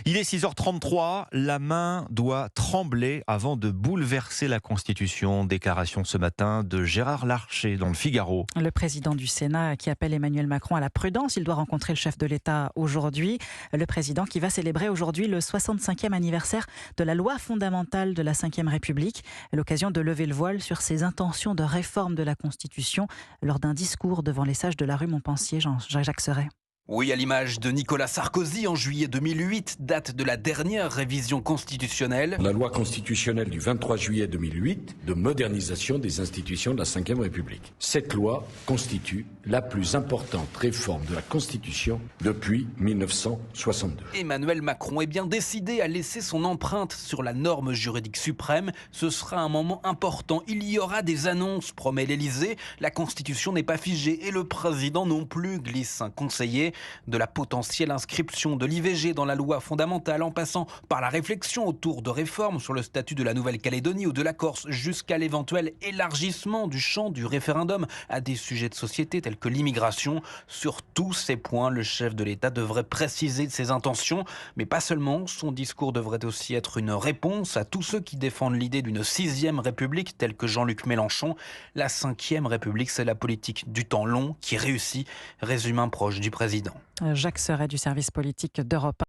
Il est 6h33, la main doit trembler avant de bouleverser la Constitution. Déclaration ce matin de Gérard Larcher dans le Figaro. Le président du Sénat qui appelle Emmanuel Macron à la prudence. Il doit rencontrer le chef de l'État aujourd'hui. Le président qui va célébrer aujourd'hui le 65e anniversaire de la loi fondamentale de la Ve République. L'occasion de lever le voile sur ses intentions de réforme de la Constitution lors d'un discours devant les sages de la rue Montpensier. Jean-Jacques Serret. Oui, à l'image de Nicolas Sarkozy en juillet 2008, date de la dernière révision constitutionnelle. La loi constitutionnelle du 23 juillet 2008 de modernisation des institutions de la Ve République. Cette loi constitue la plus importante réforme de la Constitution depuis 1962. Emmanuel Macron est bien décidé à laisser son empreinte sur la norme juridique suprême. Ce sera un moment important. Il y aura des annonces, promet l'Élysée. La Constitution n'est pas figée et le président non plus, glisse un conseiller. De la potentielle inscription de l'IVG dans la loi fondamentale en passant par la réflexion autour de réformes sur le statut de la Nouvelle-Calédonie ou de la Corse jusqu'à l'éventuel élargissement du champ du référendum à des sujets de société tels que l'immigration. Sur tous ces points, le chef de l'État devrait préciser ses intentions, mais pas seulement. Son discours devrait aussi être une réponse à tous ceux qui défendent l'idée d'une 6e République telle que Jean-Luc Mélenchon. La 5e République, c'est la politique du temps long qui réussit, résume un proche du président. Jacques Serret du service politique d'Europe 1.